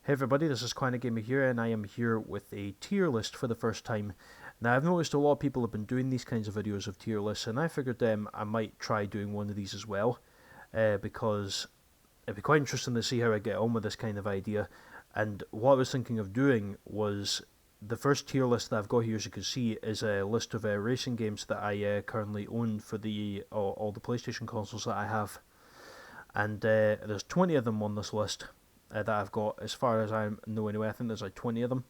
Hey everybody, this is Quina Gamer here, and I am here with a tier list for the first time. Now, I've noticed a lot of people have been doing these kinds of videos of tier lists, and I figured I might try doing one of these as well, because it'd be quite interesting to see how I get on with this kind of idea. And what I was thinking of doing was, the first tier list that I've got here, as you can see, is a list of racing games that I currently own for all the PlayStation consoles that I have. And there's 20 of them on this list that I've got, as far as I know anyway. I think there's like 20 of them.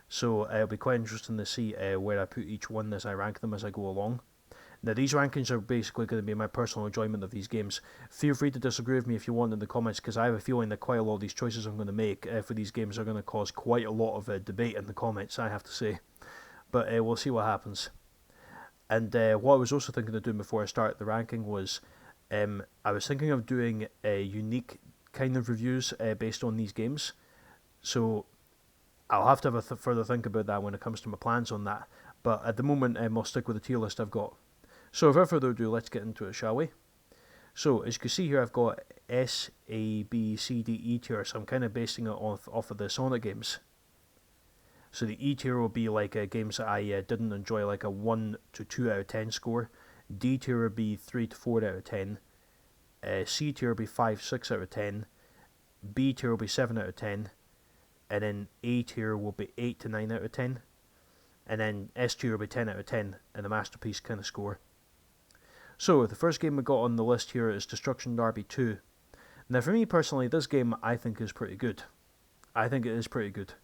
So it'll be quite interesting to see where I put each one as I rank them as I go along. Now, these rankings are basically going to be my personal enjoyment of these games. Feel free to disagree with me if you want in the comments, because I have a feeling that quite a lot of these choices I'm going to make for these games are going to cause quite a lot of debate in the comments, I have to say. But we'll see what happens. And what I was also thinking of doing before I start the ranking was, I was thinking of doing a unique kind of reviews based on these games. So I'll have to have a further think about that when it comes to my plans on that. But at the moment, I'll stick with the tier list I've got. So without further ado, let's get into it, shall we? So as you can see here, I've got S, A, B, C, D, E tier. So I'm kind of basing it off of the Sonic games. So the E tier will be like games that I didn't enjoy, like a 1 to 2 out of 10 score. D tier would be 3 to 4 out of 10. C tier will be 5, 6 out of 10. B tier will be 7 out of 10. And then A tier will be 8 to 9 out of 10. And then S tier will be 10 out of 10, and a masterpiece kind of score. So the first game we got on the list here is Destruction Derby 2. Now for me personally, this game I think is pretty good. I think it is pretty good.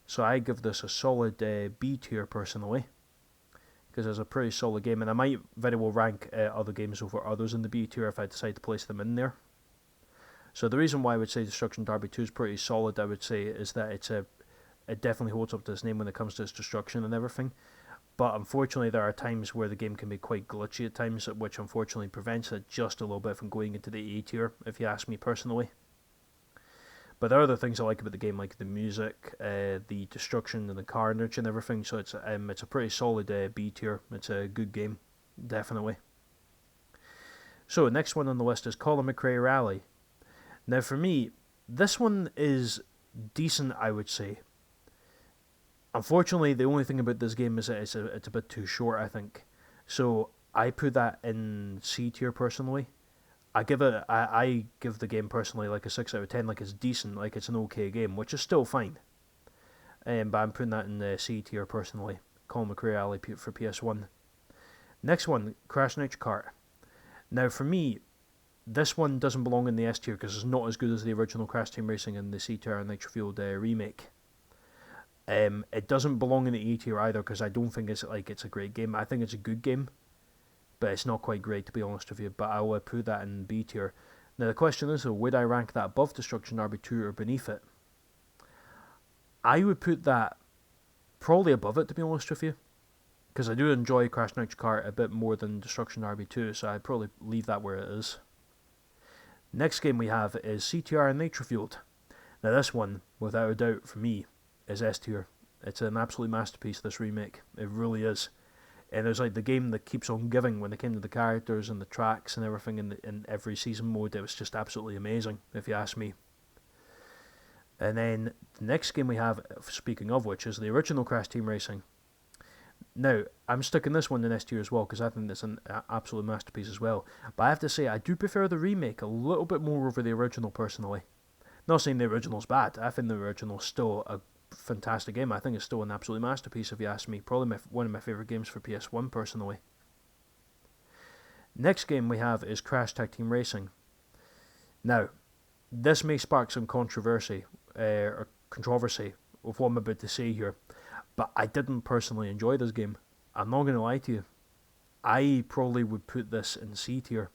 So I give this a solid B tier personally, because it's a pretty solid game, and I might very well rank other games over others in the B tier if I decide to place them in there. So the reason why I would say Destruction Derby 2 is pretty solid, I would say, is that it definitely holds up to its name when it comes to its destruction and everything. But unfortunately, there are times where the game can be quite glitchy at times, which unfortunately prevents it just a little bit from going into the A tier, if you ask me personally. But there are other things I like about the game, like the music, the destruction and the carnage and everything. So it's a pretty solid B tier. It's a good game, definitely. So the next one on the list is Colin McRae Rally. Now for me, this one is decent, I would say. Unfortunately, the only thing about this game is that it's a bit too short, I think. So I put that in C tier personally. I give the game personally like a 6 out of 10, like it's decent, like it's an okay game, which is still fine. But I'm putting that in the C tier personally. Colin McRae Alley for PS1. Next one, Crash Nitro Kart. Now for me, this one doesn't belong in the S tier because it's not as good as the original Crash Team Racing and the C tier and Nitro Fueled remake. It doesn't belong in the E tier either because I don't think it's a great game. I think it's a good game, but it's not quite great, to be honest with you. But I will put that in B tier. Now the question is, though, would I rank that above Destruction Derby 2 or beneath it? I would put that probably above it, to be honest with you, because I do enjoy Crash Nitro Kart a bit more than Destruction Derby 2, so I'd probably leave that where it is. Next game we have is CTR and Nitro Fueled. Now this one, without a doubt, for me, is S tier. It's an absolute masterpiece, this remake. It really is. And it's like the game that keeps on giving when it came to the characters and the tracks and everything in every season mode. It was just absolutely amazing, if you ask me. And then the next game we have, speaking of which, is the original Crash Team Racing. Now, I'm sticking this one in S tier as well, because I think it's an absolute masterpiece as well. But I have to say, I do prefer the remake a little bit more over the original, personally. Not saying the original's bad. I think the original's still a fantastic game. I think it's still an absolute masterpiece, if you ask me. Probably one of my favourite games for PS1, personally. Next game we have is Crash Tag Team Racing. Now, this may spark some controversy with what I'm about to say here, but I didn't personally enjoy this game. I'm not going to lie to you. I probably would put this in C tier.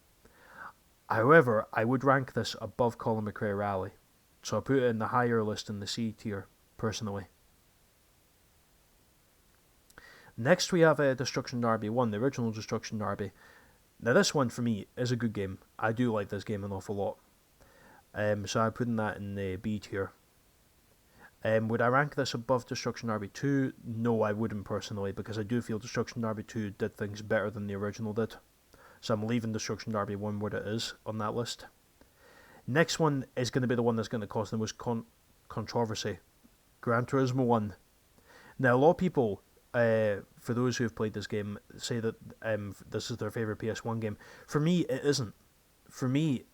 However, I would rank this above Colin McRae Rally, so I put it in the higher list in the C tier, personally. Next we have Destruction Derby 1, the original Destruction Derby. Now this one for me is a good game. I do like this game an awful lot. So I'm putting that in the B tier. Would I rank this above Destruction Derby 2? No, I wouldn't personally, because I do feel Destruction Derby 2 did things better than the original did. So I'm leaving Destruction Derby 1 where it is on that list. Next one is going to be the one that's going to cause the most controversy. Gran Turismo 1. Now, a lot of people, for those who have played this game, say that this is their favourite PS1 game. For me, it isn't. For me,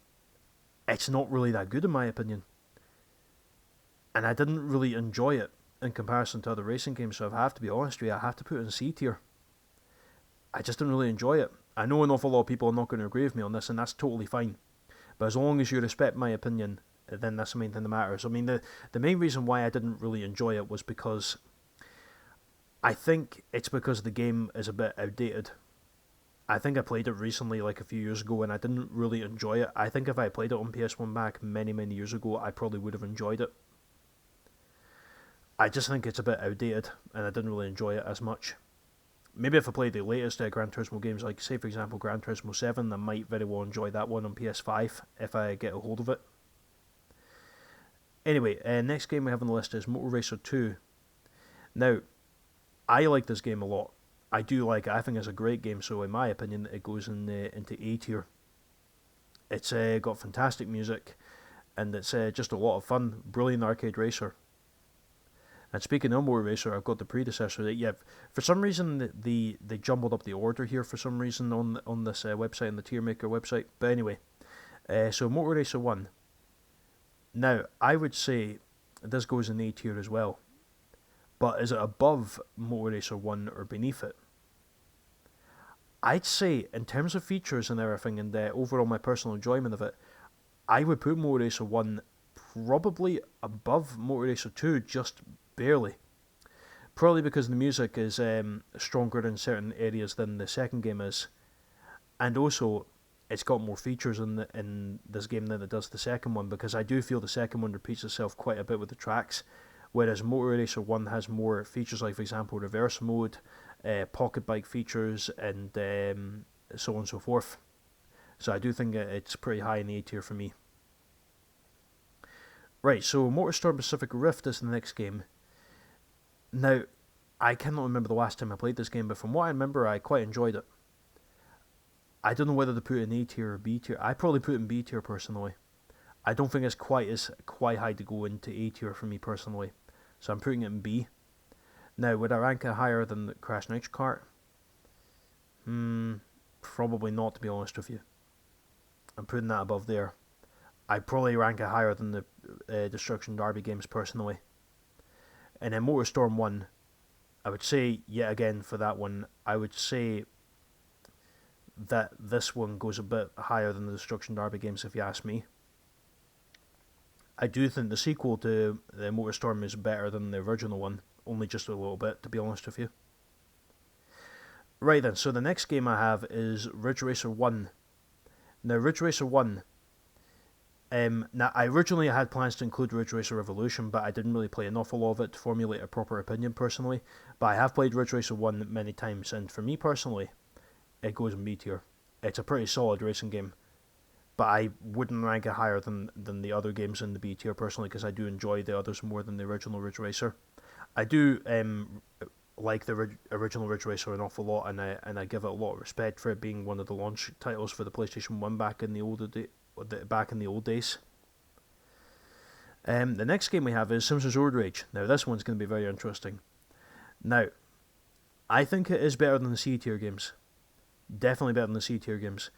it's not really that good in my opinion. And I didn't really enjoy it in comparison to other racing games, so I have to be honest with you, I have to put it in C tier. I just didn't really enjoy it. I know an awful lot of people are not going to agree with me on this, and that's totally fine. But as long as you respect my opinion, then that's the main thing that matters. I mean, the main reason why I didn't really enjoy it was because I think it's because the game is a bit outdated. I think I played it recently, like a few years ago, and I didn't really enjoy it. I think if I played it on PS1 back many, many years ago, I probably would have enjoyed it. I just think it's a bit outdated, and I didn't really enjoy it as much. Maybe if I played the latest Gran Turismo games, like say for example Gran Turismo 7, I might very well enjoy that one on PS5 if I get a hold of it. Anyway, next game we have on the list is Motor Racer 2. Now, I like this game a lot. I do like it. I think it's a great game, so in my opinion it goes into A tier. It's got fantastic music, and it's just a lot of fun. Brilliant arcade racer. And speaking of Motor Racer, I've got the predecessor. Yeah, for some reason they jumbled up the order here for some reason on this website, on the Tier Maker website. But anyway, so Motor Racer 1. Now, I would say this goes in A tier as well. But is it above Motor Racer 1 or beneath it? I'd say, in terms of features and everything, and overall my personal enjoyment of it, I would put Motor Racer 1 probably above Motor Racer 2, just barely. Probably because the music is stronger in certain areas than the second game is, and also it's got more features in this game than it does the second one, because I do feel the second one repeats itself quite a bit with the tracks, whereas Motor Racer 1 has more features, like for example reverse mode, pocket bike features, and so on and so forth. So I do think it's pretty high in the A tier for me. Right, so Motorstorm Pacific Rift is the next game. Now, I cannot remember the last time I played this game, but from what I remember, I quite enjoyed it. I don't know whether to put it in A tier or B tier. I probably put it in B tier personally. I don't think it's quite high to go into A tier for me personally, so I'm putting it in B. Now, would I rank it higher than the Crash Nitro Kart? Probably not, to be honest with you. I'm putting that above there. I'd probably rank it higher than the Destruction Derby games personally. And then Motorstorm 1, I would say, yet again for that one, I would say that this one goes a bit higher than the Destruction Derby games if you ask me. I do think the sequel to the Motorstorm is better than the original one, only just a little bit, to be honest with you. Right then, so the next game I have is Ridge Racer 1. Now, Ridge Racer 1... now, I originally had plans to include Ridge Racer Revolution, but I didn't really play an awful lot of it to formulate a proper opinion personally. But I have played Ridge Racer 1 many times, and for me personally, it goes in B tier. It's a pretty solid racing game, but I wouldn't rank it higher than the other games in the B tier personally, because I do enjoy the others more than the original Ridge Racer. I do like the original Ridge Racer an awful lot, and I give it a lot of respect for it being one of the launch titles for the PlayStation 1 back in the old days. The next game we have is Simpsons Road Rage. Now, this one's going to be very interesting. Now, I think it is better than the C tier games. Definitely better than the C tier games.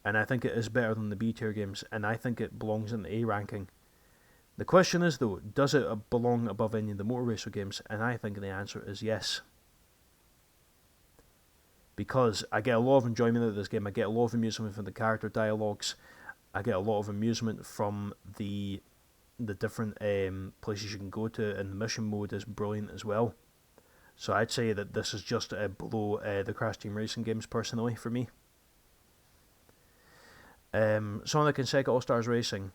And I think it is better than the B tier games. And I think it belongs in the A ranking. The question is, though, does it belong above any of the Motor Racer games? And I think the answer is yes. Because I get a lot of enjoyment out of this game. I get a lot of amusement from the character dialogues. I get a lot of amusement from the different places you can go to, and the mission mode is brilliant as well. So I'd say that this is just below the Crash Team Racing games personally for me. Sonic and Sega AllStars Racing.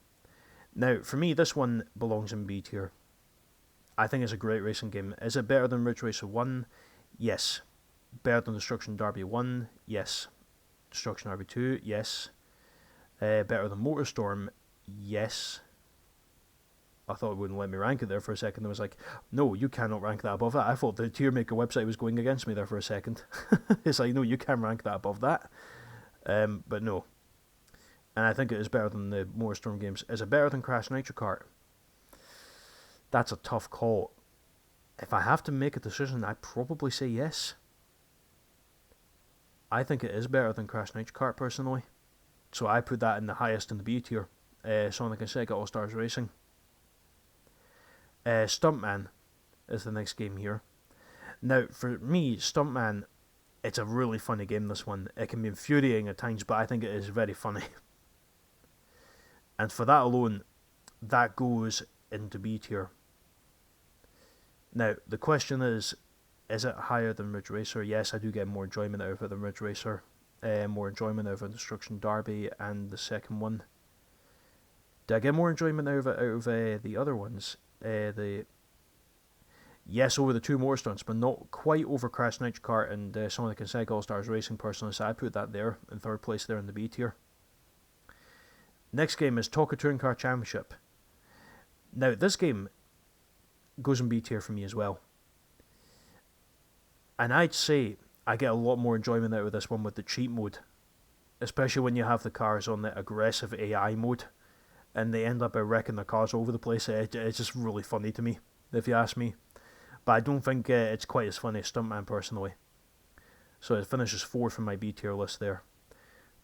Now, for me, this one belongs in B tier. I think it's a great racing game. Is it better than Ridge Racer 1? Yes. Better than Destruction Derby 1? Yes. Destruction Derby 2? Yes. Better than Motorstorm? Yes. I thought it wouldn't let me rank it there for a second. I was like, no, you cannot rank that above that. I thought the Tier Maker website was going against me there for a second. It's like, no, you can rank that above that. But no. And I think it is better than the Motorstorm games. Is it better than Crash Nitro Kart? That's a tough call. If I have to make a decision, I'd probably say yes. I think it is better than Crash Night Kart personally. So I put that in the highest in the B tier. Sonic and Sega AllStars Racing. Stuntman is the next game here. Now, for me, Stuntman, it's a really funny game, this one. It can be infuriating at times, but I think it is very funny. And for that alone, that goes into B tier. Now, the question is it higher than Ridge Racer? Yes, I do get more enjoyment out of it than Ridge Racer. More enjoyment out of Destruction Derby and the second one. Do I get more enjoyment out of the other ones? Yes, over the two Motorstorms, but not quite over Crash Night Kart and Sonic and Sega AllStars Racing personally, so I put that there, in third place there in the B tier. Next game is Toka Touring Car Championship. Now, this game goes in B tier for me as well. And I'd say I get a lot more enjoyment out of this one with the cheat mode. Especially when you have the cars on the aggressive AI mode. And they end up wrecking the cars all over the place. It's just really funny to me, if you ask me. But I don't think it's quite as funny as Stuntman personally. So it finishes 4th in my B tier list there.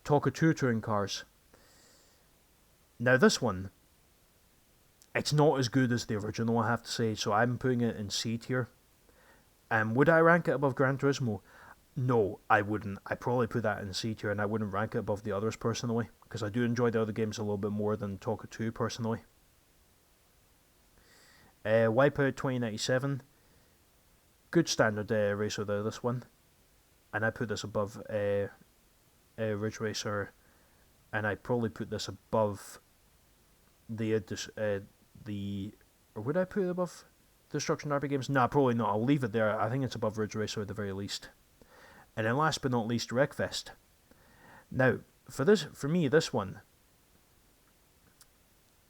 Toka 2 Touring Cars. Now this one, it's not as good as the original, I have to say, so I'm putting it in C tier. And would I rank it above Gran Turismo? No, I wouldn't. I'd probably put that in C tier, and I wouldn't rank it above the others personally, because I do enjoy the other games a little bit more than Toka 2 personally. Wipeout 2097. Good standard racer there, this one. And I put this above Ridge Racer, and I'd probably put this above or would I put it above Destruction Derby games? Nah, probably not. I'll leave it there. I think it's above Ridge Racer at the very least. And then last but not least, Wreckfest. Now, for me, this one,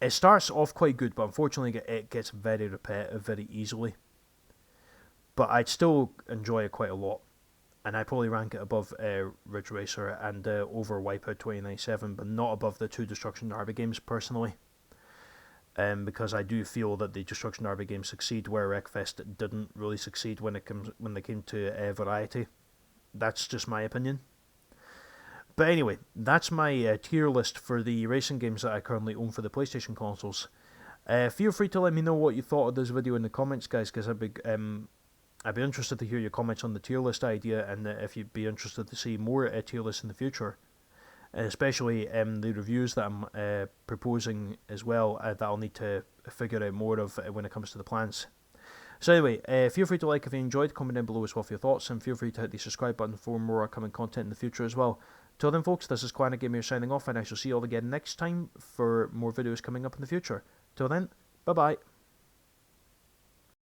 it starts off quite good, but unfortunately it gets very repetitive very easily. But I'd still enjoy it quite a lot. And I'd probably rank it above Ridge Racer and over Wipeout 2097, but not above the two Destruction Derby games personally. Because I do feel that the Destruction Derby games succeed where Wreckfest didn't really succeed when they came to variety. That's just my opinion. But anyway, that's my tier list for the racing games that I currently own for the PlayStation consoles. Feel free to let me know what you thought of this video in the comments, guys, because I'd be interested to hear your comments on the tier list idea, and if you'd be interested to see more tier lists in the future. Especially the reviews that I'm proposing as well, that I'll need to figure out more of when it comes to the plans. So anyway, feel free to like if you enjoyed, comment down below as well for your thoughts, and feel free to hit the subscribe button for more upcoming content in the future as well. Till then folks, this is Quantic Gamer signing off, and I shall see you all again next time for more videos coming up in the future. Till then, bye bye.